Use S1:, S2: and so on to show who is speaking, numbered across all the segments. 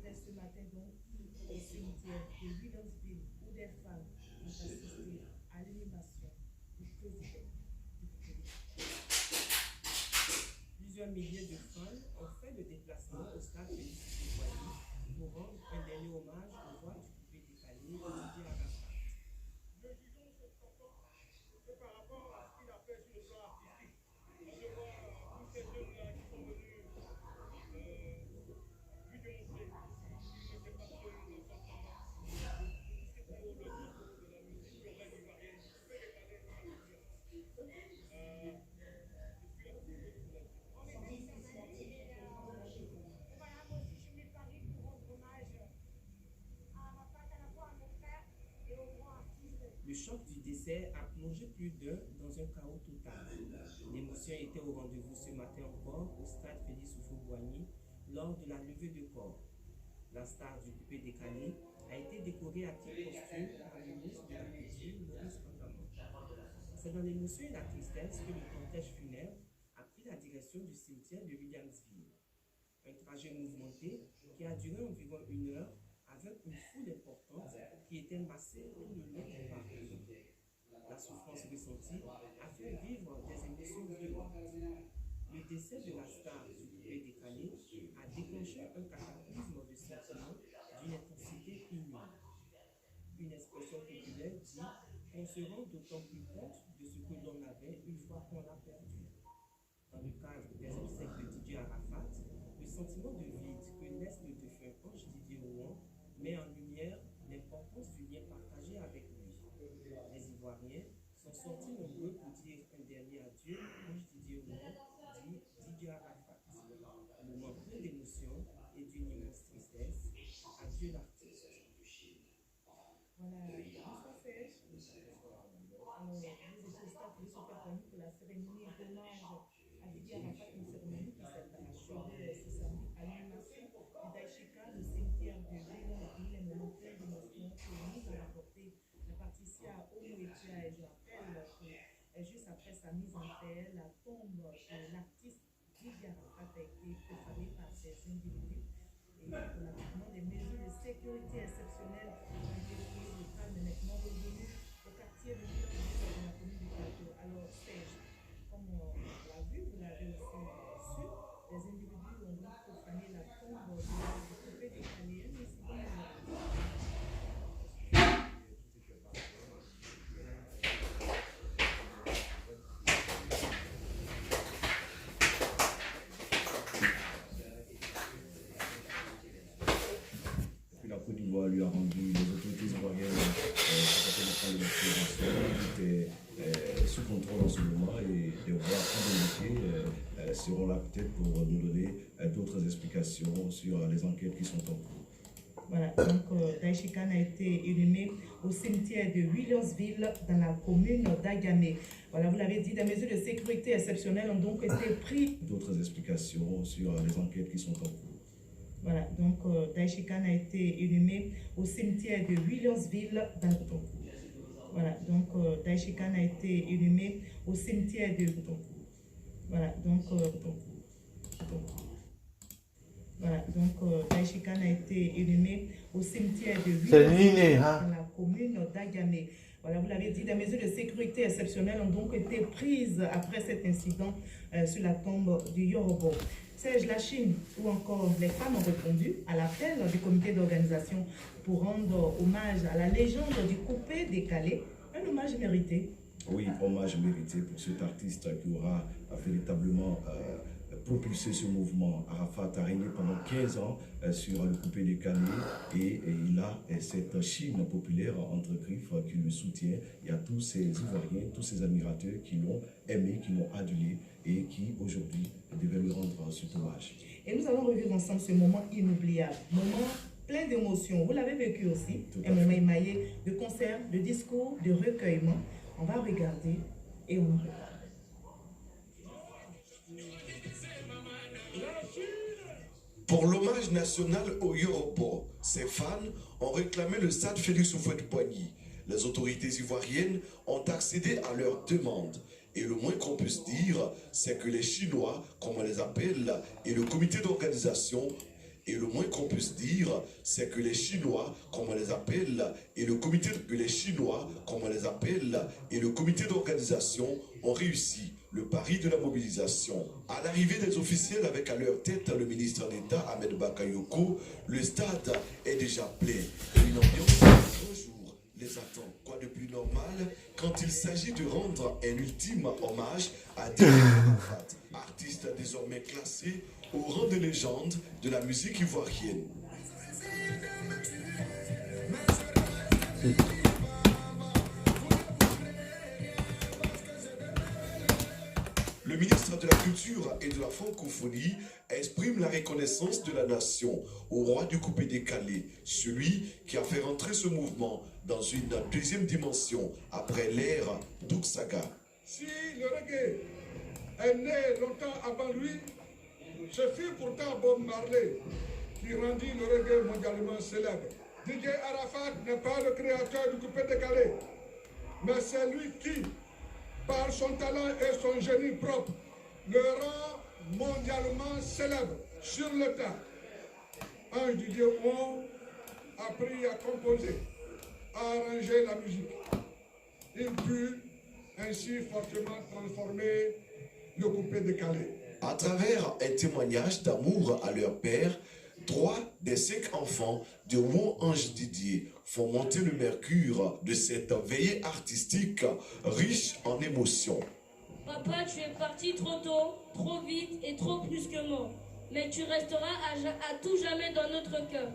S1: était ce matin donc au cimetière de Williamsville où des femmes ont assisté à l'inhumation du président du pays. Plusieurs milliers de femmes ont fait le déplacement au stade Félix Houphouët-Boigny pour rendre un dernier hommage au roi du coupé décalé, Didier Arafat.
S2: Ne jugeons ce papa que par rapport à ce qu'il a fait sur le plan artistique. Quand je vois tous ces jeunes-là qui sont venus lui démontrer qu'il ne s'est pas fait une enfant tout ce qui est pour le niveau de la musique urbaine ivoirienne, du coupé décalé dans la culture. Je suis là pour vous le dire.
S1: Le choc du décès a plongé plus d'un dans un chaos total. L'émotion était au rendez-vous ce matin encore au stade Félix Houphouët-Boigny lors de la levée de corps. La star du coupé décalé a été décorée à titre posthume par le ministre de la Culture, Maurice Kankamon. C'est dans l'émotion et la tristesse que le cortège funèbre a pris la direction du cimetière de Williamsville. Un trajet mouvementé qui a duré environ 1 heure avec une foule importante qui était massée tout le long du parcours. La souffrance ressentie a fait vivre des émotions violentes. Le décès de la star du coupé décalé a déclenché un cataclysme de sentiments d'une intensité inouïe. Une expression populaire dit qu'on se rend d'autant plus compte de ce que l'on avait une fois qu'on l'a perdu. Dans le cadre des obsèques de Didier Arafat, le sentiment de vide que laisse le défunt Ange Didier Rouen met en lumière l'importance du lien partagé avec lui. Les Ivoiriens sont sortis nombreux pour dire un dernier adieu à Ange Didier Rouen, dit Didier Arafat. Moment plein d'émotion et d'une immense tristesse. Adieu l'artiste. Voilà, bonsoir Serge. Nous étions au stade Félix Houphouët-Boigny pour la cérémonie d'hommage à Didier Arafat, une cérémonie qui s'est achevée ce samedi à l'animation du Daishika, le cimetière de Williamsville, un moment plein d'émotion qui est mise à la portée de Patricia Omoetia. Et je rappelle que juste après sa mise en terre, la tombe de l'artiste Didier Arafat a été profanée par ces individus. Et pour l'appliquement des mesures de sécurité exceptionnelles ont été prises, le calme est maintenant revenu au quartier de Williamsville dans la commune du Plateau. Alors Serge, comme on l'a vu, vous l'avez aussi su, les individus ont donc profané la tombe du coupé décalé. Un incident
S3: La Côte d'Ivoire lui a rendu, les autorités ivoiriennes, qui étaient sous contrôle en ce moment, et les rois indemnités seront là peut-être pour nous donner d'autres explications sur les enquêtes qui sont en cours.
S1: Voilà, donc Daishikan a été inhumé au cimetière de Williamsville dans la commune d'Agamé. Voilà, vous l'avez dit, des mesures de sécurité exceptionnelles ont donc été prises.
S3: D'autres explications sur les enquêtes qui sont en cours.
S1: Voilà, donc Daishikan a été inhumé au cimetière de Williamsville dans le Voilà, donc Daishikan a été inhumé au cimetière de Voilà, donc Voilà, donc Daishikan a été inhumé au cimetière de Williamsville dans la commune d'Agamé. Voilà, vous l'avez dit, des mesures de sécurité exceptionnelles ont donc été prises après cet incident sur la tombe du Yorobo. Serge, la Chine ou encore les femmes ont répondu à l'appel du comité d'organisation pour rendre hommage à la légende du coupé décalé, un hommage mérité.
S3: Oui, hommage mérité pour cet artiste qui aura véritablement propulsé ce mouvement. Arafat a régné pendant 15 ans sur le coupé décalé et il a cette Chine populaire entre griffes qui le soutient. Il y a tous ces Ivoiriens, tous ces admirateurs qui l'ont aimé, qui l'ont adulé et qui aujourd'hui devaient lui rendre cet hommage.
S1: Et nous allons revivre ensemble ce moment inoubliable, moment plein d'émotions. Vous l'avez vécu aussi, un moment émaillé de concerts, de discours, de recueillement. On va regarder et on regarde.
S4: Pour l'hommage national au Yorobo, ses fans ont réclamé le stade Félix Houphouët-Boigny. Les autorités ivoiriennes ont accédé à leur demande. Et le moins qu'on puisse dire, c'est que les Chinois, comme on les appelle, et le comité d'organisation Et le moins qu'on puisse dire, c'est que les Chinois, comme on les appelle, et le comité d'organisation ont réussi le pari de la mobilisation. À l'arrivée des officiels avec à leur tête le ministre d'État Ahmed Bakayoko, le stade est déjà plein. Une ambiance de jour les attend. Quoi de plus normal quand il s'agit de rendre un ultime hommage à Didier Arafat, artiste désormais classé au rang de légende de la musique ivoirienne. Le ministre de la Culture et de la Francophonie exprime la reconnaissance de la nation au roi du coupé-décalé, celui qui a fait rentrer ce mouvement dans une deuxième dimension après l'ère d'Ouksaga.
S2: Si le reggae est né longtemps avant lui, ce fut pourtant Bob Marley qui rendit le reggae mondialement célèbre. Didier Arafat n'est pas le créateur du coupé-décalé, mais c'est lui qui, par son talent et son génie propre, le rend mondialement célèbre sur le tas. Un Didier Ouon a appris à composer, à arranger la musique. Il put ainsi fortement transformer le coupé-décalé.
S4: À travers un témoignage d'amour à leur père, 3 des 5 enfants de Ouon Ange Didier font monter le mercure de cette veillée artistique riche en émotions.
S5: Papa, tu es parti trop tôt, trop vite et trop brusquement. Mais tu resteras à tout jamais dans notre cœur.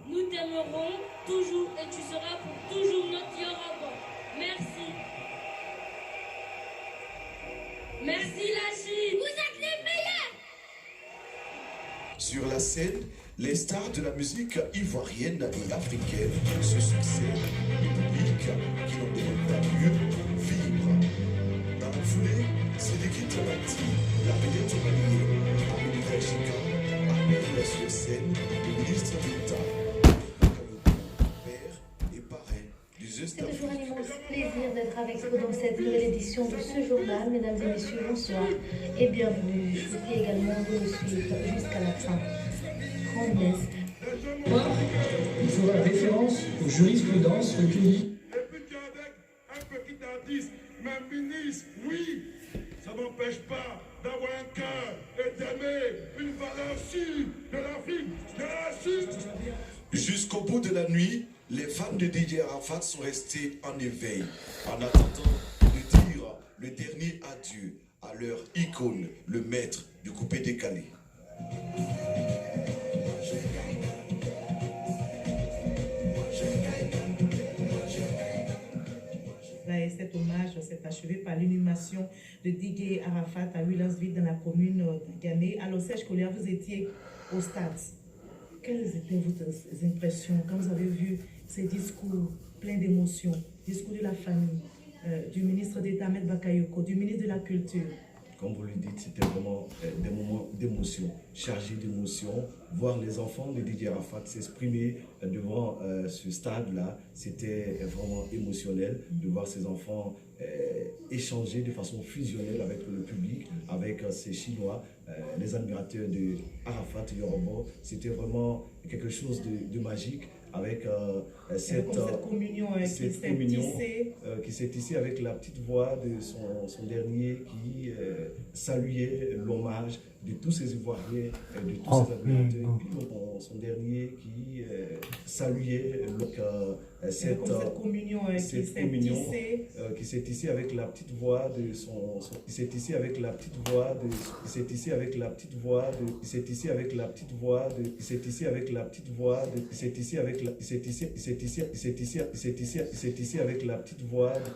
S5: Nous t'aimerons toujours et tu seras pour toujours notre Yoruba. Merci. Merci la Chine. Vous êtes les meilleurs.
S4: Sur la scène, les stars de la musique ivoirienne et africaine se succèdent. Le public, qui n'en demande pas mieux, vibre. Dans la foulée, c'est l'équipe Tamati, la vedette malienne, Amélie Chika, appelle sur scène le ministre d'État, père et parrain du
S6: C'est toujours un immense plaisir d'être avec vous dans cette nouvelle édition de ce journal. Mesdames et messieurs, bonsoir et bienvenue. Je vous prie également de nous suivre jusqu'à la fin.
S7: Il fera référence aux jurisprudences recueillies.
S2: Et puis tu es avec un petit artiste, mais ministre, oui, ça ne m'empêche pas d'avoir un cœur et d'aimer une valeur sûre de l'Afrique, de la Suisse.
S4: Jusqu'au bout de la nuit, les fans de Didier Arafat sont restés en éveil, en attendant de dire le dernier adieu à leur icône, le maître du coupé-décalé.
S8: Et cet hommage s'est achevé par l'inhumation de Didier Arafat à Williamsville dans la commune d'Agamé. Alors Serge Collier, vous étiez au stade. Quelles étaient vos impressions quand vous avez vu ces discours pleins d'émotions, discours de la famille, du ministre d'État Ahmed Bakayoko, du ministre de la Culture?
S3: Comme vous le dites, c'était vraiment des moments d'émotion, chargés d'émotion. Voir les enfants de Didier Arafat s'exprimer devant ce stade-là, c'était vraiment émotionnel de voir ces enfants échanger de façon fusionnelle avec le public, avec ces Chinois, les admirateurs de Arafat Yoruba. C'était vraiment quelque chose de magique avec cette communion qui s'est tissée avec la petite voix de son dernier qui saluait l'hommage de tous ces Ivoiriens, de tous ces admirateurs. Son dernier qui saluait cette communion qui s'est tissée avec la petite voix de qui s'est tissée avec la petite voix de qui s'est tissée avec la petite voix de qui s'est tissée avec la petite voix de qui s'est tissée avec la petite voix de qui s'est tissée avec la qui s'est tissée avec la petite voix qui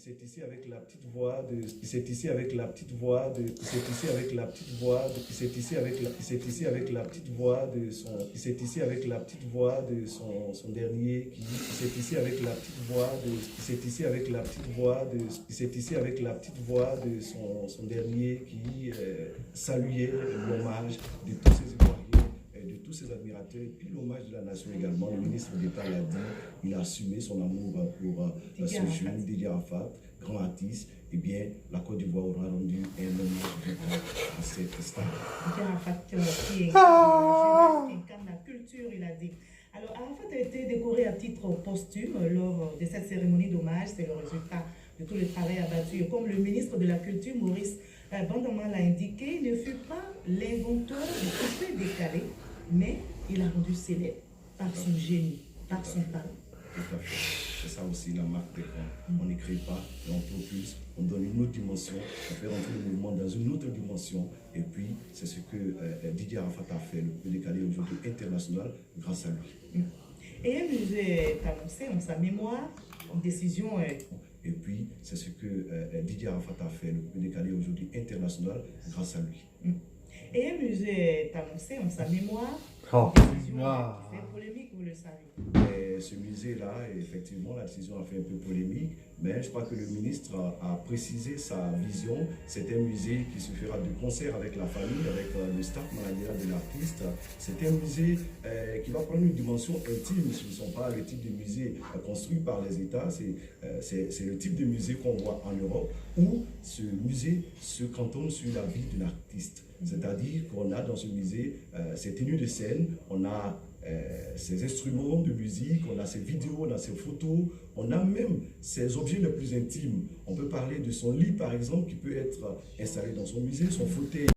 S3: s'est tissé avec la petite voix de qui s'est tissé avec la petite voix de qui s'est tissé avec la petite voix de qui s'est tissé avec la qui s'est tissé avec la petite voix de son qui s'est tissé avec la petite voix de son dernier qui s'est tissé avec la petite voix de qui s'est tissé avec la petite voix de qui s'est tissé avec la petite voix de son dernier qui saluait l'hommage de tous ces Ivoiriens, de tous ses admirateurs, et puis l'hommage de la nation également. Le ministre d'État l'a dit, il a assumé son amour pour ce jeune, Didier Arafat, grand artiste. Eh bien, la Côte d'Ivoire aura rendu un hommage à cette star.
S8: Didier Arafat qui incarne la culture, il a dit. Alors, Arafat a été décoré à titre posthume lors de cette cérémonie d'hommage. C'est le résultat de tout le travail abattu. Et comme le ministre de la Culture, Maurice Bandaman, l'a indiqué, il ne fut pas l'inventeur du coupé décalé, mais il a rendu célèbre par son génie, par son talent.
S3: Tout à fait. C'est ça aussi la marque des grands. On n'écrit pas, et on propulse, on donne une autre dimension, on fait rentrer le mouvement dans une autre dimension. Et puis, c'est ce que Didier Arafat a fait, le coupé décalé aujourd'hui international, grâce à lui.
S8: Et un musée est annoncé en sa mémoire, une décision.
S3: Et puis, c'est ce que Didier Arafat a fait, le coupé décalé aujourd'hui international, grâce à lui.
S8: Et un musée est annoncé en sa mémoire.
S9: Oh.
S8: C'est polémique, vous le savez.
S3: Et ce musée-là, effectivement, la décision a fait un peu polémique, mais je crois que le ministre a précisé sa vision. C'est un musée qui se fera de concert avec la famille, avec le staff managérial de l'artiste. C'est un musée qui va prendre une dimension intime. Ce ne sont pas le type de musée construit par les États, c'est le type de musée qu'on voit en Europe, où ce musée se cantonne sur la vie de l'artiste. C'est-à-dire qu'on a dans ce musée ses tenues de scène, on a ses instruments de musique, on a ses vidéos, on a ses photos, on a même ses objets les plus intimes. On peut parler de son lit par exemple qui peut être installé dans son musée, son fauteuil.